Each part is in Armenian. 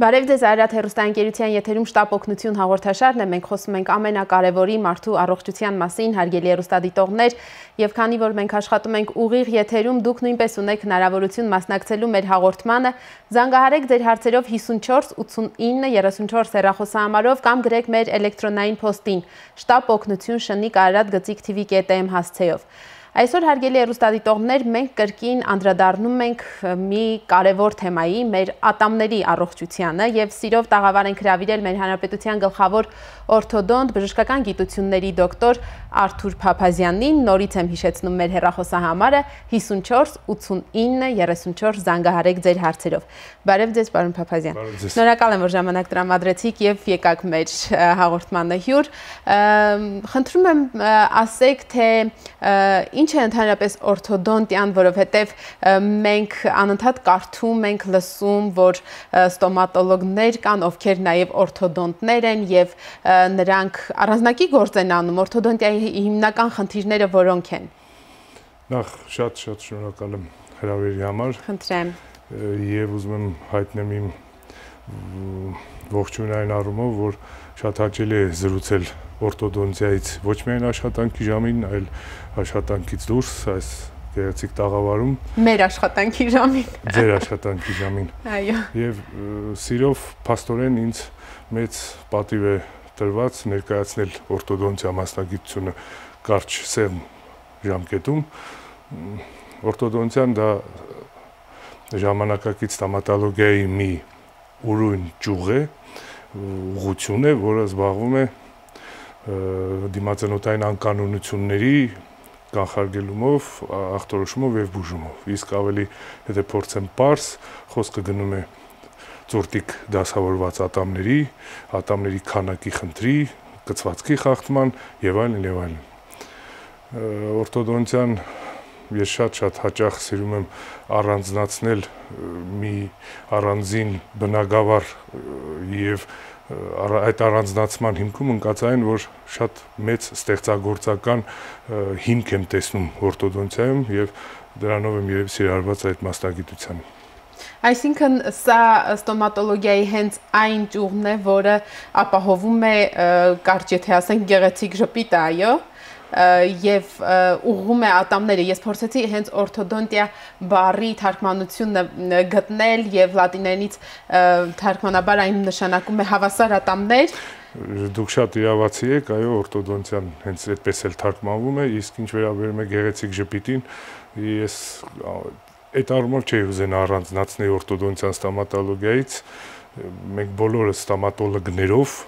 Բարև ձեզ Արարատ հեռուստաընկերության եթերում շտապ օգնություն հաղորդաշարն է, մենք խոսում ենք ամենակարևորի մարդու առողջության մասին, հարգելի հեռուստադիտողներ, եւ քանի որ մենք աշխատում ենք ուղիղ եթերում, դուք նույնպես ունեք հնարավորություն մասնակցելու մեր հաղորդմանը, զանգահարեք ձեր հարցերով 54 89 34 հեռախոսահամարով կամ գրեք մեր էլեկտրոնային փոստին շտապ օգնություն շնիկ Արարատ gzig.tv.am հասցեով։ Այսօր հարգելի հեռուստադիտողներ, մենք կրկին անդրադառնում ենք մի կարևոր թեմայի, մեր ատամների առողջությանը եւ սիրով տաղավար ենք հրավիրել մեր հանրապետության գլխավոր օրթոդոնտ բժշկական գիտությունների դոկտոր Արթուր Փափազյանին, նորից եմ հիշեցնում մեր հեռախոսահամարը 54 89 34 զանգահարեք ձեր հարցերով։ Բարև ձեզ, պարոն Փափազյան։ Շնորհակալ եմ, որ ժամանակ տրամադրեցիք եւ եկաք մեր հաղորդմանը հյուր։ Խնդրում եմ ասեք, թե ինչ է ընդհանրապես օրթոդոնտիան, որովհետև մենք անընդհատ կարդում ենք, լսում, որ ստոմատոլոգներ կան, ովքեր նաև օրթոդոնտներ են եւ նրանք առանձնակի գործ են անում, օրթոդոնտիայի հիմնական խնդիրները որոնք են։ Նախ շատ շնորհակալ եմ հրավերի համար։ Խնդրեմ։ Եվ ուզում եմ հայտնեմ իմ ողջունային առումով, որ շատ հաճելի է զրուցել օրթոդոնտիայից ոչ միայն աշխատանքի ժամին, այլ աշխատանքից դուրս, այս գեղեցիկ տաղավարում։ Մեր աշխատանքի ժամին։ Ձեր աշխատանքի ժամին։ Այո։ Եվ սիրով փաստորեն ինձ մեծ պատիվ է տրված ներկայացնել օրթոդոնտիա մասնագիտությունը կարճ սեղմ ժամկետում։ Օրթոդոնտիան դա ժամանակակից ստոմատոլոգիայի մի ուրույն ճյուղ է, ուղղություն է, որը զբաղվում է դիմացանոթային անկանոնությունների կանխարգելումով, ախտորոշումով եւ բուժումով։ Իսկ ավելի եթե փորձեմ պարզ, խոսքը գնում է ծորտիկ դասավորված ատամների քանակի խնդրի, կցվածքի խախտման եւ այլն եւ այլն։ Օրթոդոնտիան ես շատ հաճախ սիրում եմ առանձնացնել մի առանձին բնագավառ եւ այդ առանձնացման հիմքում ընկած այն, որ շատ մեծ ստեղծագործական հիմք եմ տեսնում օրթոդոնտիայում եւ դրանով եմ երևի սիրարված այդ մասնագիտությանը։ Այսինքն սա ստոմատոլոգիայի հենց այն ճյուղն է, որը ապահովում է կարճ եթե ասենք գեղեցիկ ժպիտը, այո, եւ ուղղում է ատամները։ Ես փորձեցի հենց օրթոդոնտիա բառի թարգմանությունը գտնել եւ լատիներենից թարգմանաբար այն նշանակում է հավասար ատամներ։ Դուք շատ իրավացի եք, այո, օրթոդոնտիան հենց այդպես էլ թարգմանվում է, իսկ ինչ վերաբերում է գեղեցիկ ժպիտին, ես այդ առումով չէի ուզենա առանձնացնել օրթոդոնտիան ստոմատոլոգիայից, մենք բոլորը ստոմատոլոգներով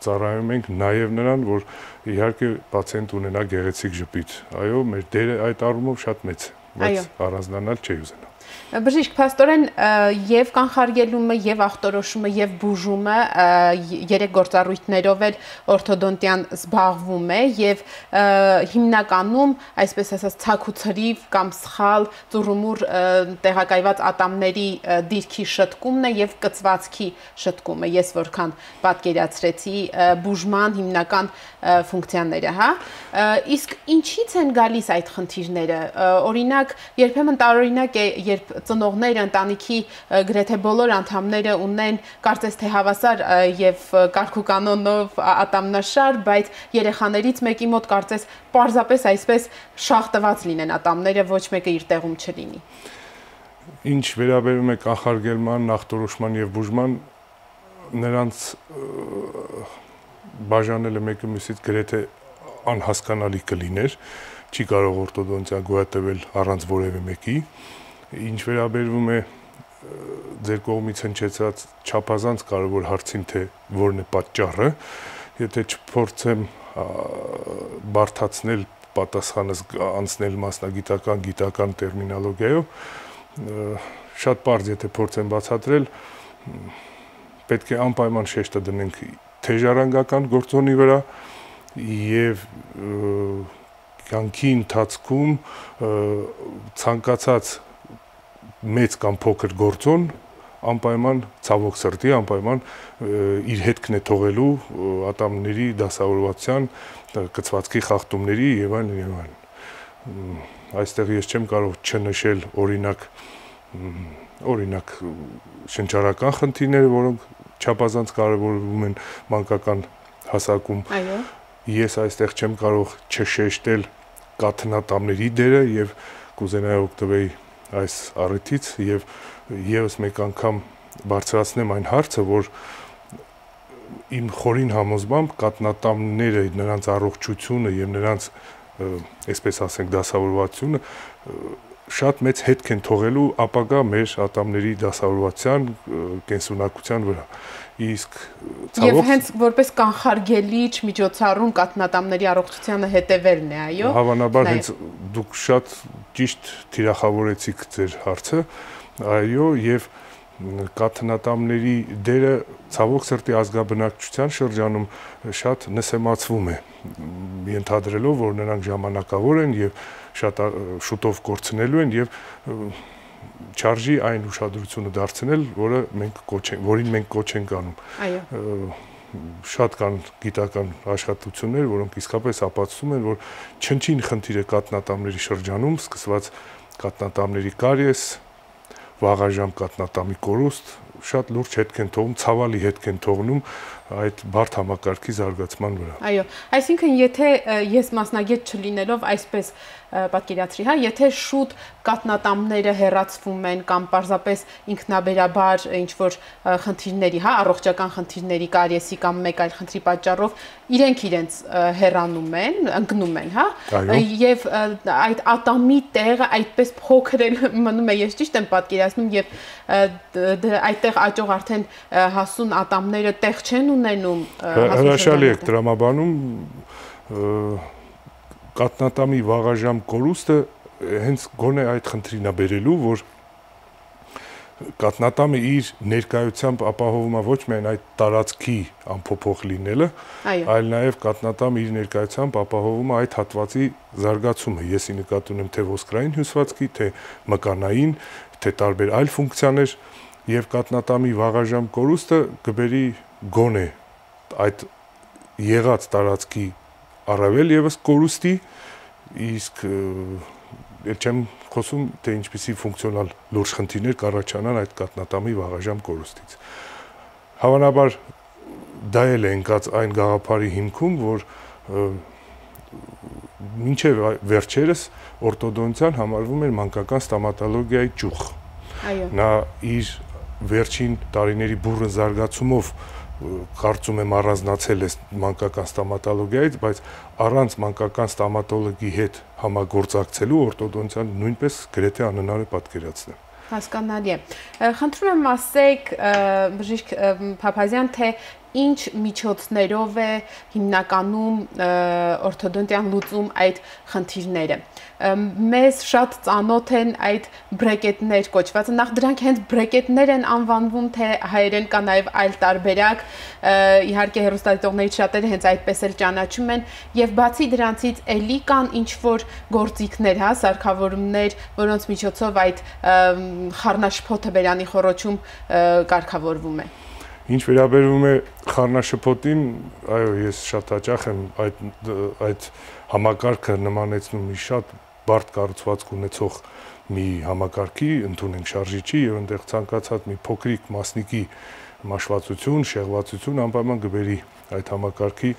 ծառայում ենք նաև նրան, որ իհարկե պացիենտ ունենա գեղեցիկ ժպիտ։ Այո, մեր դերը այդ առումով շատ մեծ է, բայց առանձնանալ չի ուզենա։ Բժիշկ, փաստորեն եւ կանխարգելումը, եւ ախտորոշումը, եւ բուժումը երեք գործառույթներով էլ օրթոդոնտիան զբաղվում է եւ հիմնականում, այսպես ասած, ցակ ու ցրիվ կամ սխալ ծուռումուռ տեղակայված ատամների դիրքի շտկումն է եւ կծվածքի շտկումը։ Ես որքան պատկերացրեցի բուժման հիմնական ֆունկցիաները, հա։ Իսկ ինչից են գալիս այդ խնդիրները։ Օրինակ, երբեմն տարօրինակ է, երբ ծնողները ընտանիքի գրեթե բոլոր անդամները ունեն կարծես թե հավասար եւ կարգուկանոնով ատամնաշար, բայց երեխաներից մեկի մոտ կարծես պարզապես այսպես շախտված լինեն ատամները, ոչ մեկը իր տեղում չլինի։ Ինչ վերաբերում է կանխարգելման, ախտորոշման եւ բուժման, նրանց բաժանելը մեկը մյուսից գրեթե անհասկանալի կլիներ, չի կարող օրթոդոնտիա գոյատևել առանց որևէ մեկի։ Ինչ վերաբերվում է ձեր կողմից հնչեցած չափազանց կարևոր հարցին, թե որն է պատճառը, եթե չփորձեմ բարդացնել պատասխանս անցնել մասնագիտական գիտական տերմինոլոգիայով, շատ պարզ եթե փորձեմ բացատրել, պետք է անպայման շեշտը դնենք թե ժառանգական գործոնի վրա եւ կյանքի ընթացքում ցանկացած մեծ կամ փոքր գործոն անպայման ցավոք սրտի անպայման իր հետքն է թողելու ատամների դասավորվածության, կցվածքի խախտումների եւ այլն եւ այլն։ Այստեղ ես չեմ կարող չնշել օրինակ շնչառական խնդիրները, որոնք չափազանց կարևորվում են մանկական հասակում։ Այո։ Ես այստեղ չեմ կարող չշեշտել կաթնատամների դերը եւ կուզենայի օգտվեի այս առիթից եւ եւս մեկ անգամ բարձրացնեմ այն հարցը, որ իմ խորին համոզմամբ կաթնատամները, նրանց առողջությունը եւ նրանց, այսպես ասենք, դասավորվածությունը շատ մեծ հետք են թողելու ապագա մեր ատամների դասավորվածության, կենսունակության վրա։ Իսկ Եվ հենց որպես կանխարգելիչ միջոցառում կաթնատամների առողջությանը հետևելն է, այո։ Հավանաբար հենց դուք շատ ճիշտ թիրախավորեցիք ձեր հարցը, այո, եւ կաթնատամների դերը ցավոք սրտի ազգաբնակչության շրջանում շատ նսեմացվում է, ենթադրելով, որ նրանք ժամանակավոր են եւ շատ շուտով կորցնելու են եւ չարժի այն ուշադրությունը դարձնել, որին մենք կոչ ենք անում։ Այո։ Շատ կան գիտական աշխատություններ, որոնք իսկապես ապացուցում են, որ չնչին խնդիրը կաթնատամների շրջանում, սկսված կաթնատամների կարիես, վաղաժամ կաթնատամի կորուստ, շատ լուրջ հետք են թողնում, ցավալի հետք են թողնում այդ բարդ համակարգի զարգացման վրա։ Այո, այսինքն եթե ես մասնագետ չլինելով այսպես պատկերացրի, հա, եթե շուտ կաթնատամները հեռացվում են կամ պարզապես ինքնաբերաբար ինչ որ խնդիրների, հա, առողջական խնդիրների, կարիեսի կամ մեկ այլ խնդրի պատճառով իրենք իրենց հեռանում են, ընկնում են, հա, եւ այդ ատամի տեղը այդպես փոքր էլ մնում է, ես ճիշտ եմ պատկերացնում, եւ այդտեղ աճող արդեն հասուն ատամները տեղ չեն ունենում։ Հրաշալի եք տրամաբանում, կաթնատամի վաղաժամ կորուստը հենց գոնե այդ խնդրին է բերելու, որ կաթնատամը իր ներկայությամբ ապահովում է ոչ միայն այդ տարածքի անփոփոխ լինելը, այլ նաև կաթնատամը իր ներկայությամբ ապահովում է այդ հատվածի զարգացումը։ Եսի նկատի ունեմ թե ոսկրային հյուսվածքի, թե մկանային, թե տարբեր այլ ֆունկցիաներ, եւ կաթնատամի վաղաժամ կորուստը կբերի գոնե այդ եղած տարածքի առավել եւս կորուստի, իսկ էլ չեմ խոսում, թե ինչպիսի ֆունկցիոնալ լուրջ խնդիրներ կառաջանան այդ կաթնատամի վաղաժամ կորուստից։ Հավանաբար դա էլ է ընկած այն գաղափարի հիմքում, որ մինչև վերջերս օրտոդոնտիան համարվում էր մանկական ստոմատոլոգիայի ճյուղ։ Այո։ Նա իր վերջին տարիների բուռն զարգացումով կարծում եմ առանձնացել է մանկական ստոմատոլոգիայից, բայց առանց մանկական ստոմատոլոգի հետ համագործակցելու օրտոդոնտիան նույնպես գրեթե անհնար է պատկերացնել։ Հասկանալի է։ Խնդրում եմ ասեք, բժիշկ Փափազյան, թե ինչ միջոցներով է հիմնականում օրթոդոնտիան լուծում այդ խնդիրները։ Մեզ շատ ծանոթ են այդ բրեկետներ կոչվածը, նախ դրանք հենց բրեկետներ են անվանվում, թե հայերեն կա նաև այլ տարբերակ, իհարկե հեռուստադիտողներից շատերը հենց այդպես էլ ճանաչում են, եւ բացի դրանցից էլի կան ինչ որ գործիքներ, հա, սարքավորումներ, որոնց միջոցով այդ խառնաշփոթը բերանի խոռոչում կարգավորվում է։ Ինչ վերաբերում է խառնաշփոթին, այո, ես շատ հաճախ եմ այդ համակարգը նմանեցնում մի շատ բարդ կառուցվածք ունեցող մի համակարգի, ընդունենք շարժիչի, եւ այնտեղ ցանկացած մի փոքրիկ մասնիկի մաշվածություն, շեղվածություն անպայման կբերի այդ համակարգի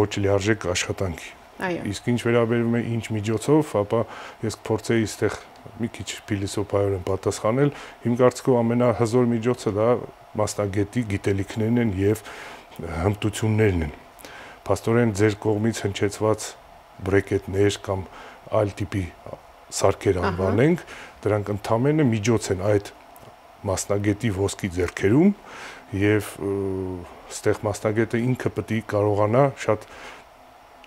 ոչ լիարժեք աշխատանքի։ Իսկ ինչ վերաբերում է ինչ միջոցով, ապա ես կփորձեի այստեղ մի քիչ փիլիսոփայորեն պատասխանել, իմ կարծիքով ամենահզոր միջոցը դա մասնագետի գիտելիքներն են եւ հմտություններն են։ Փաստորեն ձեր կողմից հնչեցված բրեկետներ կամ այլ տիպի սարքեր անվանենք, դրանք ընդամենը միջոց են այդ մասնագետի ոսկի ձեռքերում եւ այստեղ մասնագետը ինքը պետք է կարողանա շատ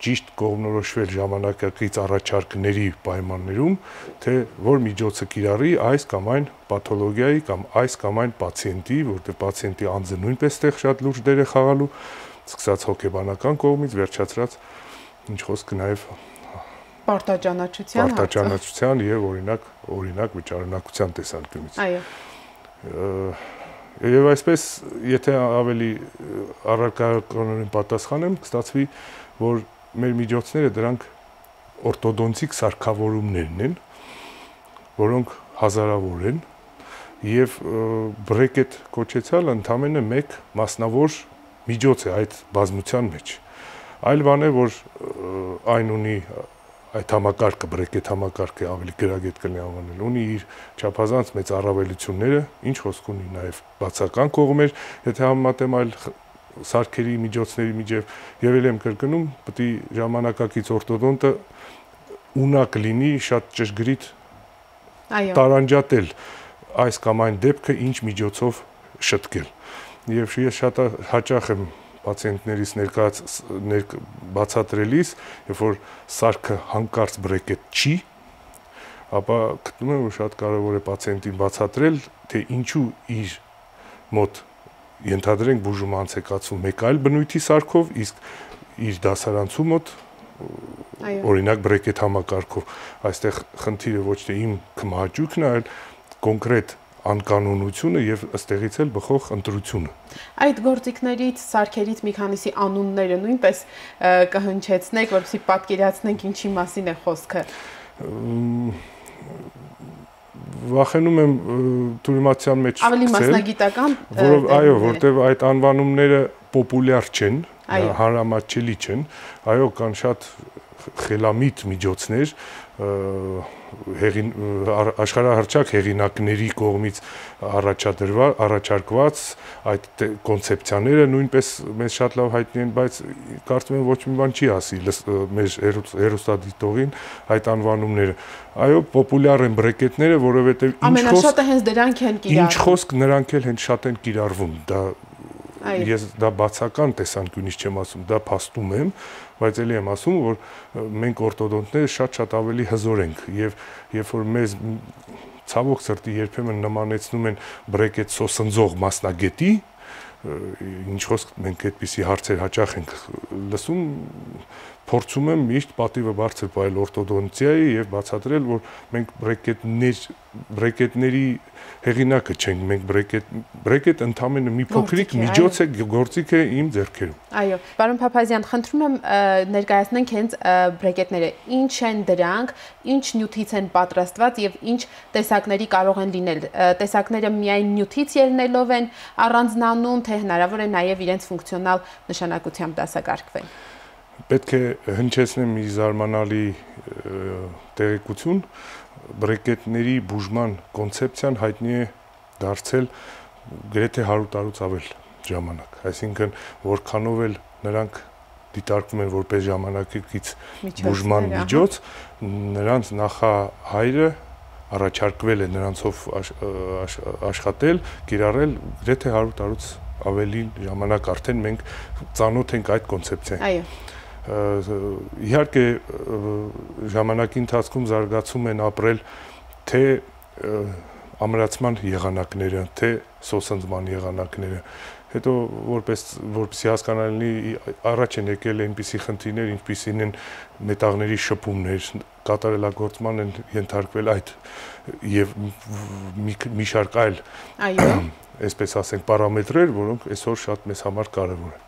ճիշտ կողմնորոշվել ժամանակակից առաջարկների պայմաններում, թե որ միջոցը կիրառի այս կամ այն պաթոլոգիայի կամ այս կամ այն պացիենտի, որտեղ պացիենտի անձը նույնպես տեղ շատ լուրջ դեր է խաղալու, սկսած հոգեբանական կողմից, վերջացրած ինչ խոսքը նաև պարտաճանաչության եւ օրինակ վճարանակության տեսանկյունից։ Այո։ Եվ այսպես, եթե ավելի առարկայականորեն պատասխանեմ, կստացվի, որ մեր միջոցները դրանք օրտոդոնտիկ սարքավորումներն են, որոնք հազարավոր են եւ բրեկետ կոչեցյալը ընդամենը մեկ մասնավոր միջոց է այդ բազմության մեջ։ Այլ բան է, որ այն ունի այդ համակարգը, բրեկետ համակարգը ավելի գրագետ կլինի անվանել, ունի իր չափազանց մեծ առավելությունները, ինչ խոսք ունի նաև բացական կողմեր, եթե համեմատեմ այլ սարքերի միջոցների միջև, եւ ել եմ կրկնում, պետք է ժամանակակից օրտոդոնտը ունակ լինի շատ ճշգրիտ տարանջատել այս կամ այն դեպքը ինչ միջոցով շտկել։ Եվ ես շատ հաճախ եմ պացիենտներից բացատրելիս, երբ որ սարքը հանկարծ բրեկետ չի, ապա գտնում եմ, որ շատ կարևոր է պացիենտին բացատրել, թե ինչու իր մոտ ենթադրենք բուժում անցեկացում մեկ այլ բնույթի սարքով, իսկ իր դասարանցու մոտ օրինակ բրեկետ համակարգով։ Այստեղ խնդիրը ոչ թե իմ քմահաճույքն է, այլ կոնկրետ անկանոնությունը եւ ըստեղից էլ բխող ընտրությունը։ Այդ գործիքներից, սարքերից մի քանիսի անունները նույնպես կհնչեցնեք, որպեսզի պատկերացնենք ինչի մասին է խոսքը։ Վախենում եմ թուրիմացիան մեջ ավելի մասնագիտական, այո, որտեղ այդ անվանումները պոպուլյար չեն, հանրամատչելի չեն, այո, կան շատ խելամիտ միջոցներ, աշխարհահռչակ հեղինակների կողմից առաջարկված այդ կոնցեպցիաները նույնպես մեզ շատ լավ հայտնի են, բայց կարծում եմ ոչ մի բան չի ասի մեր հեռուստադիտողին այդ անվանումները։ Այո, պոպուլյար են բրեկետները, որովհետև ամենաշատը հենց դրանք են կիրառվում։ Ինչ խոսք նրանք էլ հենց շատ են կիրառվում։ Դա ես դա բացական տեսանկյունից չեմ ասում, դա փաստում եմ, բայց ելի եմ ասում, որ մենք օրտոդոնտները շատ ավելի հզոր ենք եւ երբ որ մեզ ցավոք սրտի երբեմն նմանեցնում են բրեկետ սոսնձող մասնագետի, ինչ խոսք մենք այդպիսի հարցեր հաճախ ենք լսում, փորձում եմ միշտ պատիվը բարձր պահել օրտոդոնտիայի եւ բացատրել, որ մենք բրեկետների հեղինակը չենք, մենք բրեկետ ընդամենը մի փոքրիկ միջոց է, գործիք է իմ ձեռքերում։ Այո, պարոն Փափազյան, խնդրում եմ ներկայացնենք հենց բրեկետները, ինչ են դրանք, ինչ նյութից են պատրաստված եւ ինչ տեսակների կարող են լինել։ Տեսակները միայն նյութից ելնելով են առանձնանում, թե հնարավոր է նաեւ իրենց ֆունկցիոնալ նշանակությամբ դասակարգվեն։ Պետք է հնչեցնեմ մի զարմանալի տեղեկություն, բրեկետների բուժման կոնցեպցիան հայտնի է դարձել գրեթե 100 տարուց ավել ժամանակ, այսինքն որքանով էլ նրանք դիտարկվում են որպես ժամանակակից բուժման միջոց, նրանց նախահայրը առաջարկվել է նրանցով աշխատել, կիրառել գրեթե 100 տարուց ավելի ժամանակ արդեն մենք ծանոթ ենք այդ կոնցեպցիային։ Այո։ Իհարկե ժամանակի ընթացքում զարգացում են ապրել թե ամրացման եղանակները, թե սոսնձման եղանակները, հետո որպեսզի հասկանալի առաջ են եկել այնպիսի խնդիրներ, ինչպիսին են մետաղների շփումներ, կատարելագործման են ենթարկվել այդ եւ մի շարք այլ, այսպես ասենք, պարամետրեր, որոնք այսօր շատ մեզ համար կարեւոր են։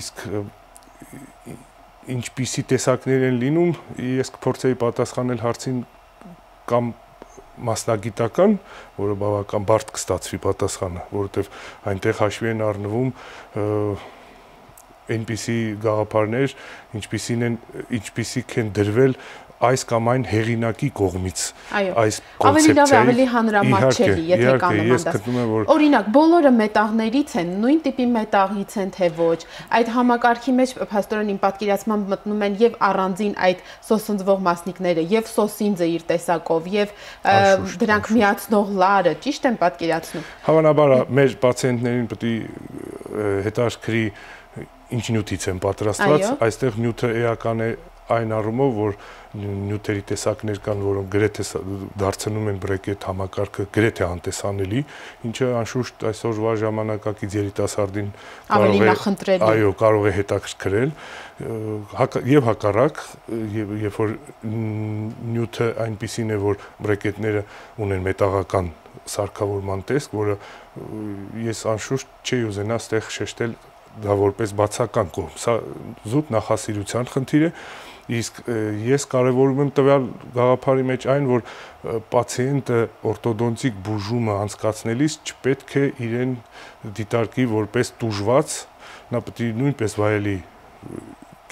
Իսկ ինչպիսի տեսակներ են լինում, ես կփորձեի պատասխանել հարցին կամ մասնագիտական, որը բավական բարդ կստացվի պատասխանը, որովհետև այնտեղ հաշվի են առնվում այնպիսի գաղափարներ, ինչպիսիք են դրվել այս կամ այն հեղինակի կողմից այս կոնցեպցիայի ավելի հանրամատչելի, եթե կանոնադասական։ Օրինակ, բոլորը մետաղներից են, նույն տիպի մետաղից են, թե ոչ։ Այդ համակարգի մեջ փաստորեն իմ պատկերացմամբ մտնում են եւ առանձին այդ սոսնձվող մասնիկները, եւ սոսինձը իր տեսակով, եւ դրանք միացնող լարը, ճիշտ եմ պատկերացնում։ Հավանաբար մեր պացիենտներին պետք է հետաքրքրի ինչ նյութից են պատրաստված, այստեղ նյութը էական է այն առումով, որ նյութերի տեսակներ կան, որոնք գրեթե դարձնում են բրեկետ համակարգը գրեթե անտեսանելի, ինչը անշուշտ այսօրվա ժամանակակից երիտասարդին կարող է հետաքրքրել, եւ հակառակ, երբ որ նյութը այնպիսին է, որ բրեկետները ունեն մետաղական սարքավորման տեսք, որը ես անշուշտ չի ուզենա ստեղ շեշտել դա որպես բացական կողմ, սա զուտ նախասիրության խնդիր է, Իսկ ես կարևորում եմ տվյալ գաղափարի մեջ այն, որ պացիենտը օրտոդոնտիկ բուժումը անցկացնելիս չպետք է իրեն դիտարկի որպես տուժված, նա պետք է նույնպես վայելի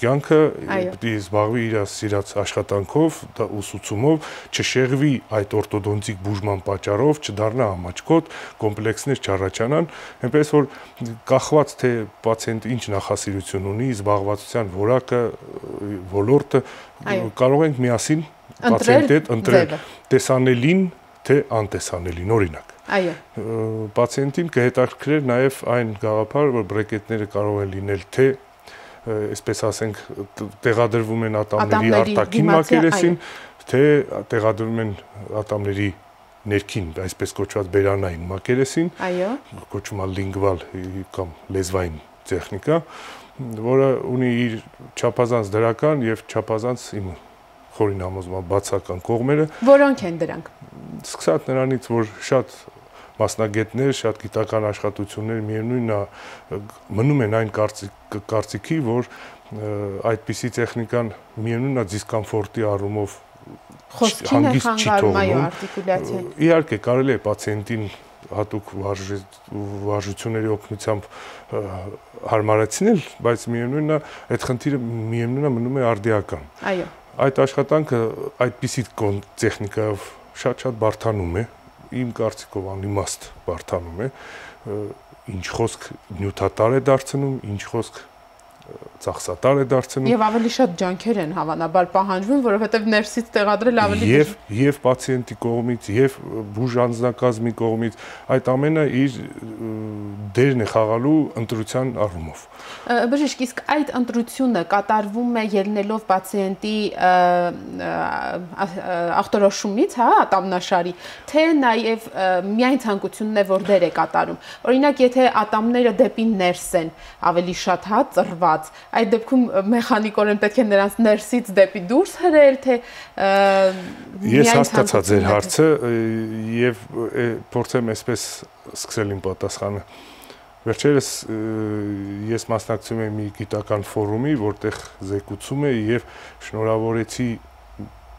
կյանքը, պետք է զբաղվի իր սիրած աշխատանքով, ուսուցումով, չշեղվի այդ օրտոդոնտիկ բուժման պատճառով, չդառնա ամաչկոտ, կոմպլեքսներ չառաջանան, այնպես որ կախված թե պացիենտը ինչ նախասիրություն ունի, զբաղվածության որակը, ոլորտը, կարող ենք միասին պացիենտի հետ ընտրել տեսանելին, թե անտեսանելին, օրինակ։ Պացիենտին կհետաքրքրեր նաև այն գաղափարը, որ բրեկետները կարող են լինել թե այսպես ասենք տեղադրվում են ատամների արտաքին մակերեսին, թե տեղադրվում են ատամների ներքին, այսպես կոչված բերանային մակերեսին, կոչվում է լինգվալ կամ լեզվային տեխնիկա, որը ունի իր չափազանց դրական եւ չափազանց իմ խորին համոզման բացական կողմերը։ Որոնք են դրանք։ Սկսած նրանից, որ շատ մասնագետներ, շատ գիտական աշխատություններ միևնույնն է մնում են այն կարծիքի, որ այդպիսի տեխնիկան միևնույնն է դիսկոմֆորտի առումով հանգիստ չի թողնում։ Իհարկե կարելի է պացիենտին հատուկ վարժությունների օգնությամբ հարմարեցնել, բայց միևնույնն է այդ խնդիրը միևնույնն է մնում է արդիական։ Այդ աշխատանքը այդպիսի տեխնիկայով շատ բարդանում է, իմ կարծիքով անիմաստ բարդանում է, ինչ խոսք նյութատար է դարձնում, ինչ խոսք ծախսատար է դարձնում։ Եվ ավելի շատ ջանքեր են հավանաբար պահանջվում, որովհետև ներսից տեղադրել ավելի Եվ պացիենտի կողմից, եւ բուժ անձնակազմի կողմից, այդ ամենը իր դերն է խաղալու ընտրության առումով։ Բժիշկ, իսկ այդ ընտրությունը կատարվում է ելնելով պացիենտի ախտորոշումից, հա, ատամնաշարի, թե նաև միայն ցանկությունն է, որ դեր է կատարում։ Օրինակ, եթե ատամները դեպի ներս են ավելի շատ հա ծռված, այդ դեպքում մեխանիկորեն պետք է նրանց ներսից դեպի դուրս հրել, թե Ես հասկացա ձեր հարցը եւ փորձեմ այսպես սկսել իմ պատասխանը։ Վերջերս ես մասնակցում եմ մի գիտական ֆորումի, որտեղ զեկուցում է եւ շնորհավորեցի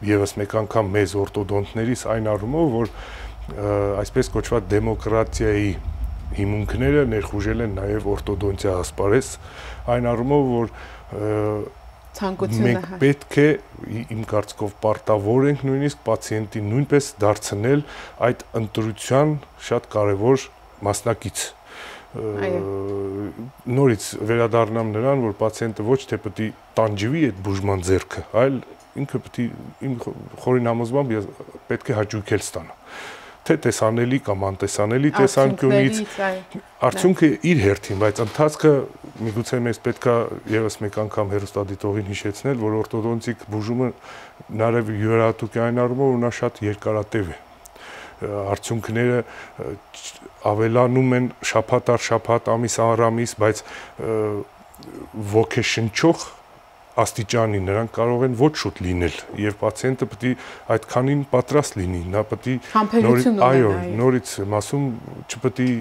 եւս մեկ անգամ մեզ օրտոդոնտներից այն առումով, որ այսպես կոչված դեմոկրատիայի հիմունքները ներխուժել են նաև օրտոդոնտիա ասպարեզ, այն առումով, որ մենք պետք է իմ կարծիքով պարտավոր ենք նույնիսկ պացիենտին նույնպես դարձնել այդ ընտրության շատ կարևոր մասնակից։ Նորից վերադառնամ նրան, որ պացիենտը ոչ թե պետք է տանջվի այդ բուժման ձեռքը, այլ ինքը պետք է իմ խորին համոզմամբ պետք է հաճույքել ստանա։ Թե տեսանելի կամ անտեսանելի տեսանկյունից, արդյունքը իր հերթին, բայց ընթացքը միգուցե մեզ պետք է եւս մեկ անգամ հեռուստադիտողին հիշեցնել, որ օրտոդոնտիկ բուժումը նաև յուրահատուկ է այն առումով, որ նա շատ երկարատև է։ Արդյունքները ավելանում են շաբաթ առ շաբաթ, ամիս առ ամիս, բայց ոգեշնչող աստիճանի նրանք կարող են ոչ շուտ լինել եւ պացիենտը պետք է այդքանին պատրաստ լինի, նա պետք է նորից մասում չպետք է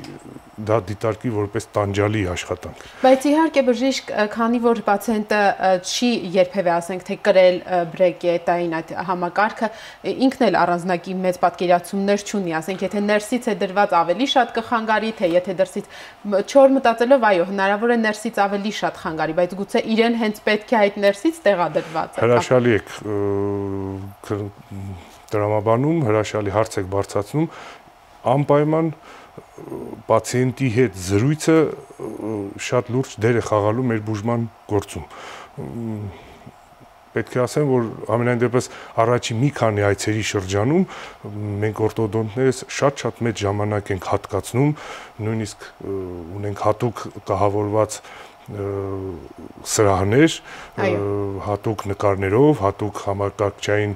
դա դիտարկի որպես տանջալի աշխատանք։ Բայց իհարկե բժիշկ, քանի որ պացիենտը չի երբևէ ասենք թե կրել բրեկետային այդ համակարգը, ինքն էլ առանձնակի մեծ պատկերացումներ չունի, ասենք եթե ներսից է դրված ավելի շատ կխանգարի, թե եթե դրսից չոր մտածելով, այո, հնարավոր է ներսից ավելի շատ խանգարի, բայց գուցե իրեն հենց պետք է այդ ներսից տեղադրված է։ Հրաշալի եք տրամաբանում, հրաշալի հարց եք բարձրացնում, անպայման պացիենտի հետ զրույցը շատ լուրջ դեր է խաղալու մեր բուժման գործում։ Պետք է ասեմ, որ ամենայն դեպս առաջի մի քանի այցերի շրջանում մենք օրտոդոնտներս շատ մեծ ժամանակ ենք հատկացնում, նույնիսկ ունենք հատուկ կահավորված սրահներ, հատուկ նկարներով, հատուկ համակարգչային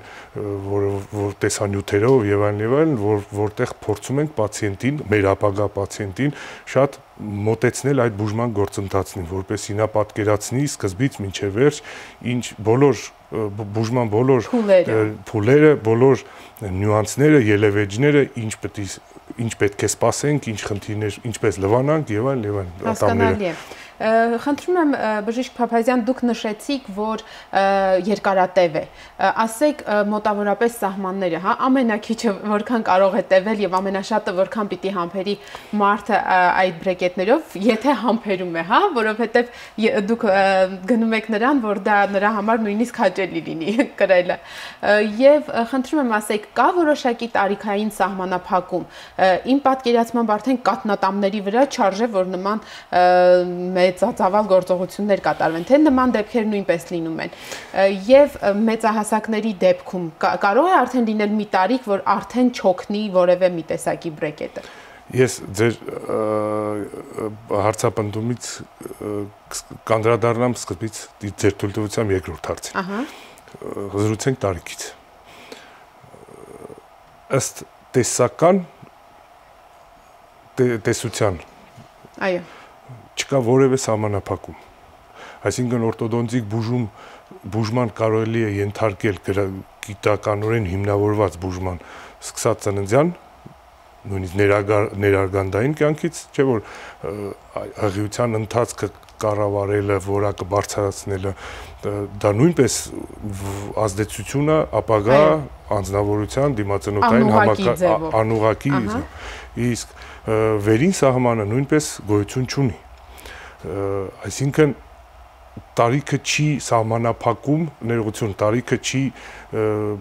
տեսանյութերով եւ այլն, որտեղ փորձում ենք պացիենտին, մեր ապագա պացիենտին շատ մոտեցնել այդ բուժման գործընթացին, որպեսզի նա պատկերացնի սկզբից մինչև վերջ, ինչ բոլոր բուժման բոլոր փուլերը, բոլոր նյուանսները, ելևէջները, ինչ պետք է սպասենք, ինչ խնդիրներ, ինչպես լվանանք եւ այլն ատամները։ Խնդրում եմ բժիշկ Փափազյան, դուք նշեցիք, որ երկարատև է։ Ասեք մոտավորապես սահմանները, հա, ամենակիչը որքան կարող է տևել եւ ամենաշատը որքան պիտի համբերի մարդը այդ բրեկետներով, եթե համբերում է, հա, որովհետեւ դուք գնում եք նրան, որ դա նրա համար նույնիսկ հաճելի լինի կրելը։ Եվ խնդրում եմ ասեք, կա որոշակի տարիքային սահմանափակում։ Իմ պատկերացմամբ արդեն կաթնատամների վրա չարժե, որ նման մեծածավալ գործողություններ կատարվեն, թե նման դեպքեր նույնպես լինում են։ Եվ մեծահասակների դեպքում կարող է արդեն լինել մի տարիք, որ արդեն չօգնի որևէ մի տեսակի բրեկետը։ Ես ձեր հարցապնդումից կանդրադառնամ սկզբից ձեր թույլտվությամբ երկրորդ հարցին։ Ահա։ Զրուցենք տարիքից։ Ըստ տեսական տեսության։ Այո։ Չկա որևէ սահմանափակում։ Այսինքն օրտոդոնտիկ բուժման կարելի է ենթարկել գիտականորեն հիմնավորված բուժման սկսած ծննդյան, նույնիսկ ներարգանդային կյանքից, չէ՞ որ հղիության ընթացքը կառավարելը, որակը բարձրացնելը, դա նույնպես ազդեցություն է ապագա անձնավորության դիմացնոտային անուղղակի իսկ վերին սահմանը նույնպես գոյություն չունի։ Այսինքն տարիքը չի սահմանափակում, ներողություն, տարիքը չի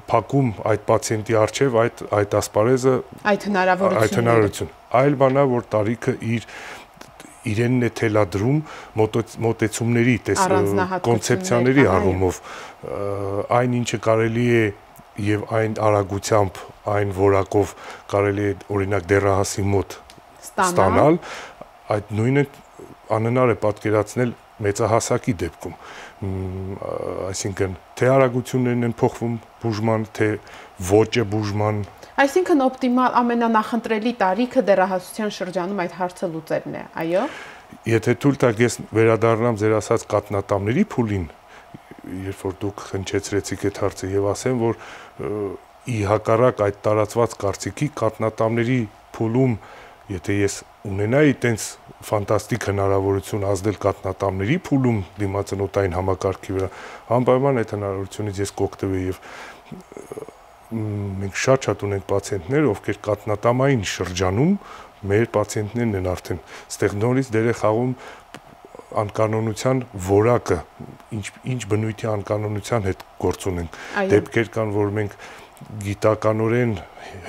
փակում այդ պացիենտի առջև այդ ասպարեզը, այդ հնարավորություն։ Այլ բան է, որ տարիքը իրենն է թելադրում մոտեցումների, կոնցեպցիաների առումով, այն ինչը կարելի է եւ այն արագությամբ, այն որակով կարելի է օրինակ դեռահասի մոտ ստանալ, այդ նույնը անհնար է պատկերացնել մեծահասակի դեպքում, այսինքն թե արագություններն են փոխվում բուժման, թե ոճը բուժման։ Այսինքն օպտիմալ ամենանախընտրելի տարիքը դեռահասության շրջանում այդ հարցը լուծելն է, այո։ Եթե թույլ տաք, ես վերադառնամ ձեր ասած կաթնատամների փուլին, երբ որ դուք հնչեցրեցիք այդ հարցը, եւ ասեմ, որ ի հակառակ այդ տարածված կարծիքի կաթնատամների փուլում, եթե ես ունենայի տենց ֆանտաստիկ հնարավորություն ազդել կաթնատամների փուլում դիմացնոտային համակարգի վրա, անպայման այդ հնարավորությունից ես կօգտվեի եւ մենք շատ ունենք պացիենտներ, ովքեր կաթնատամային շրջանում մեր պացիենտներն են արդեն ստեղ նորից դեր է խաղում անկանոնության որակը, ինչ բնույթի անկանոնության հետ գործ ունենք։ Դեպքեր կան, որ մենք գիտականորեն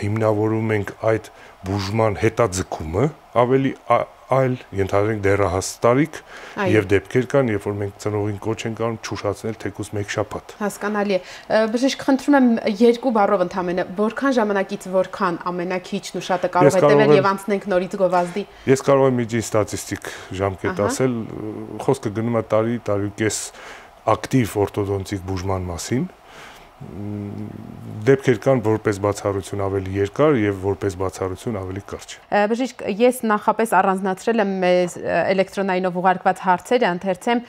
հիմնավորում ենք այդ բուժման հետաձգումը, ավելի այլ ենթադրենք դեռահաս տարիք եւ դեպքեր կան, երբ որ մենք ծնողին կոչ ենք անում չուշացնել թեկուզ մեկ շաբաթ։ Հասկանալի է։ Բժիշկ, խնդրում եմ երկու բառով ընդամենը, որքան ժամանակից որքան ամենակիչն ու շատը կարող է տևել եւ անցնենք նորից գովազդի։ Ես կարող եմ միջին ստատիստիկ ժամկետ ասել, խոսքը գնում է տարի-տարուկես ակտիվ օրտոդոնտիկ բուժման մասին։ Դեպքեր կան որպես բացառություն ավելի երկար եւ որպես բացառություն ավելի կարճ։ Բժիշկ, ես նախապես առանձնացրել եմ մեզ էլեկտրոնայինով ուղարկված հարցերը, ընթերցեմ,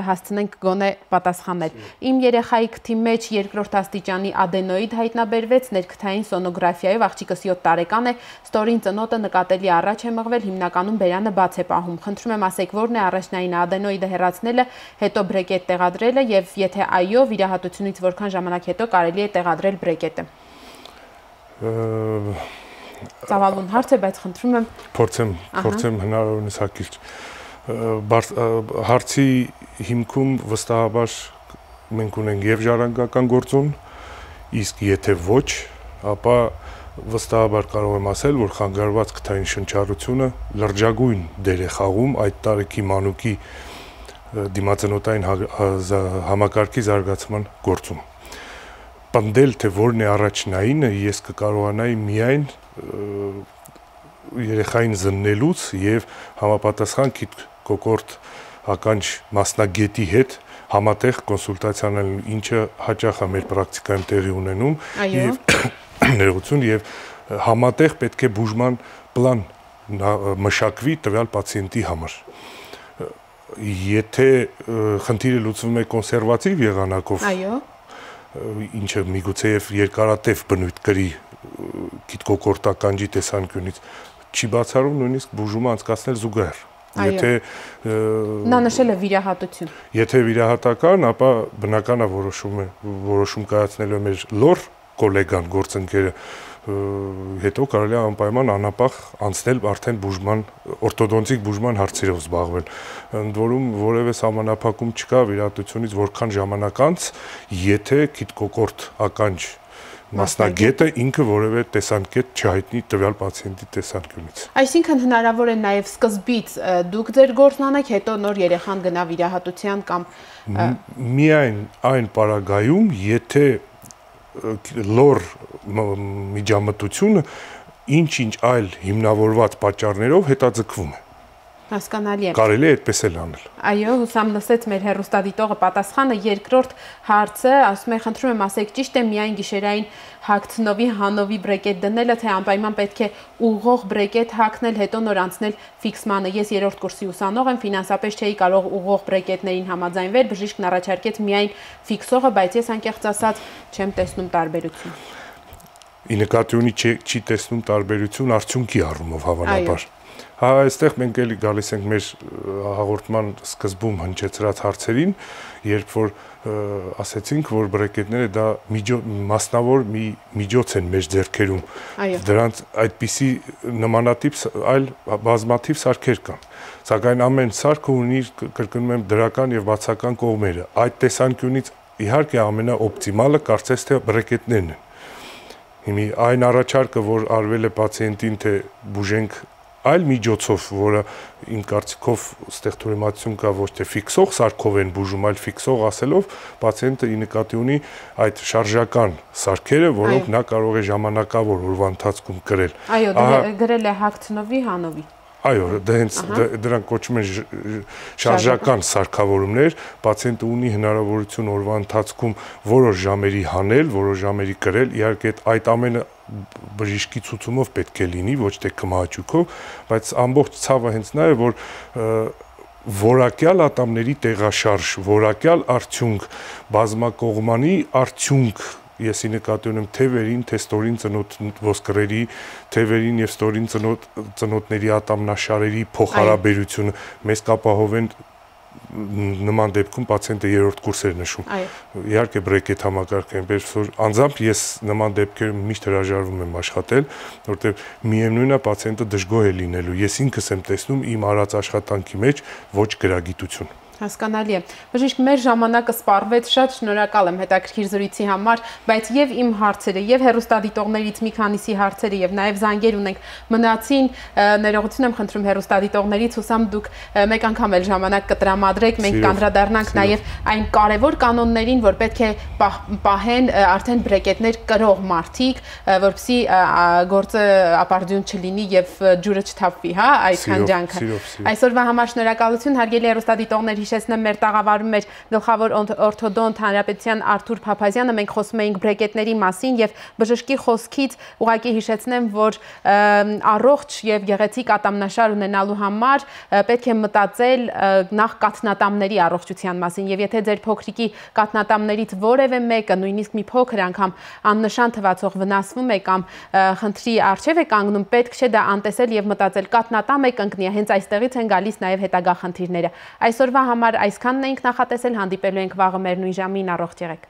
հասցնենք գոնե պատասխանել։ Իմ երեխայի քթի մեջ երկրորդ աստիճանի ադենոիդ հայտնաբերվեց ներքթային սոնոգրաֆիայով, աղջիկը 7 տարեկան է, ստորին ծնոտը նկատելի առաջ է մղվել, հիմնականում բերանը բաց է պահում։ Խնդրում եմ ասեք, ո՞րն է առաջնային ադենոիդը հեռացնելը, հետո բրեկետ տեղադրելը եւ եթե այո, վիրահատությունից որքան ժամանակ հետո կարելի է տեղադրել բրեկետը։ Ծավալուն հարց է, բայց խնդրում եմ փորձեմ հնարավորինս հակիրճ։ Հարցի հիմքում վստահաբար մենք ունենք եւ ժառանգական գործոն, իսկ եթե ոչ, ապա վստահաբար կարող եմ ասել, որ խանգարված քթային շնչառությունը լրջագույն դեր է խաղում այդ տարիքի մանուկի դիմացնոտային համակարգի զարգացման գործում։ Պնդել, թե որն է առաջնայինը, ես կկարողանայի միայն երեխային զննելուց եւ համապատասխան կոկորտ ականջ մասնագետի հետ համատեղ կոնսուլտացիանել, ինչը հաճախ է մեր պրակտիկայում տեղի ունենում եւ ներողություն եւ համատեղ պետք է բուժման պլան մշակվի տվյալ պացիենտի համար։ Եթե խնդիրը լուծվում է կոնսերվատիվ եղանակով, այո, ինչը միգուցե եւ երկարատև բնույթ կրի գիտկոկորտ ականջի տեսանկյունից, չի բացառում նույնիսկ բուժումը անցկացնել զուգահեռ։ Եթե նա նշել է վիրահատություն։ Եթե վիրահատական, ապա բնական է որոշում կայացնելու մեր լոր գոլեգան գործընկերը, հետո կարելի է անպայման անապահ անցնել արդեն բուժման, օրթոդոնտիկ բուժման հարցերով զբաղվել։ Ընդ որում որևէ սահմանափակում չկա վիրահատությունից որքան ժամանակ անց, եթե քիթկոկորտ ականջ մասնագետը ինքը որևէ տեսանկյուն չհայտնի տվյալ պացիենտի տեսանկյունից։ Այսինքն հնարավոր է նաև սկզբից դուք ձեր գործն անեք, հետո նոր երեխան գնա վիրահատության կամ միայն այն պարագայում, եթե լոր միջամտությունը ինչ-ինչ այլ հիմնավորված պատճառներով հետաձգվում է։ Հասկանալի է։ Կարելի է այդպես էլ անել։ Այո, հուսամ լսեց մեր հեռուստադիտողը պատասխանը։ Երկրորդ հարցը, ասում է, խնդրում եմ ասեք, ճիշտ է միայն գիշերային հագցնովի հանովի բրեկետ դնելը, թե անպայման պետք է ուղղող բրեկետ հագնել, հետո նոր անցնել ֆիքսմանը։ Ես երրորդ կուրսի ուսանող եմ, ֆինանսապես չէի կարող ուղղող բրեկետներին համաձայնվել, բժիշկն առաջարկեց միայն ֆիքսողը, բայց ես անկեղծ ասած չեմ տեսնում տարբերություն։ Ի նկատի ունի չի տեսնում տարբերություն արդյունքի առումով հավանաբար։ Հա, այստեղ մենք էլի գալիս ենք մեր հաղորդման սկզբում հնչեցրած հարցերին, երբ որ ասեցինք, որ բրեկետները դա մասնավոր մի միջոց են մեր ձեռքերում։ Դրանց այդպիսի նմանատիպ այլ բազմաթիվ սարքեր կան։ Սակայն ամեն սարքը ունի, կրկնում եմ, դրական եւ բացական կողմերը։ Այդ տեսանկյունից իհարկե ամենաօպտիմալը կարծես թե բրեկետներն են։ Հիմա այն առաջարկը, որ արվել է պացիենտին, թե բուժենք այլ միջոցով, որը իմ կարծիքով ստեղ թույլտվություն կա ոչ թե ֆիքսող սարքով են բուժում, այլ ֆիքսող ասելով, պացիենտը ի նկատի ունի այդ շարժական սարքերը, որոնք նա կարող է ժամանակավոր օրվա ընթացքում կրել։ Այո, գրել է հագցնովի հանովի։ Այո, դրանք կոչվում են շարժական սարքավորումներ, պացիենտը ունի հնարավորություն օրվա ընթացքում որոշ ժամերի հանել, որոշ ժամերի կրել, իհարկե այդ ամենը բժիշկի ցուցումով պետք է լինի, ոչ թե կմահաճույքով, բայց ամբողջ ցավը հենց նա է, որ որակյալ ատամների տեղաշարժ, որակյալ արդյունք, բազմակողմանի արդյունք, ես ի նկատի ունեմ թե վերին, թե ստորին ծնոտ ոսկրերի, թե վերին եւ ստորին ծնոտների ատամնաշարերի փոխհարաբերությունը մեզ կապահովեն նման դեպքում պացիենտը երրորդ կուրս էր նշում։ Իհարկե բրեկետ համակարգը այնպես որ անձամբ ես նման դեպքերում միշտ հրաժարվում եմ աշխատել, որտեղ միևնույնն է պացիենտը դժգոհ է լինելու։ Ես ինքս եմ տեսնում իմ արած աշխատանքի մեջ ոչ գրագիտություն։ Հասկանալի է։ Բժիշկ, մեր ժամանակը սպառվեց, շատ շնորհակալ եմ հետաքրքիր զրույցի համար, բայց եւ իմ հարցերը, եւ հեռուստադիտողներից մի քանիսի հարցերը, եւ նաեւ զանգեր ունենք մնացին, ներողություն եմ խնդրում հեռուստադիտողներից, հուսամ դուք մեկ անգամ էլ ժամանակ կտրամադրեք, մենք կանդրադառնանք նաեւ այն կարևոր կանոններին, որ պետք է պահեն արդեն բրեկետներ կրող մարդիկ, որպեսզի գործը ապարդյուն չլինի եւ ջուրը չթափվի, հա, այդ խանջանքը։ Այսօրվա համար շնորհակալություն, հարգելի հեռուստադիտողներ, հիշեցնեմ մեր տաղավարում էր գլխավոր օրթոդոնտ Հանրապետության Արթուր Փափազյանը, մենք խոսում էինք բրեկետների մասին եւ բժշկի խոսքից ուղղակի հիշեցնեմ, որ առողջ եւ գեղեցիկ ատամնաշար ունենալու համար պետք է մտածել նախ կաթնատամների առողջության մասին եւ եթե ձեր փոքրիկի կաթնատամներից որևէ մեկը, նույնիսկ մի փոքր անգամ աննշան թվացող վնասվում է կամ խնդրի առջև է կանգնում, պետք չէ դա անտեսել եւ մտածել կաթնատամ է կընկնի, հենց այստեղից են գալիս նաեւ հետագա խնդիրները։ Այսօրվա համար այսքանն էինք նախատեսել, հանդիպելու ենք վաղը մեր նույն ժամին, առողջ եղեք։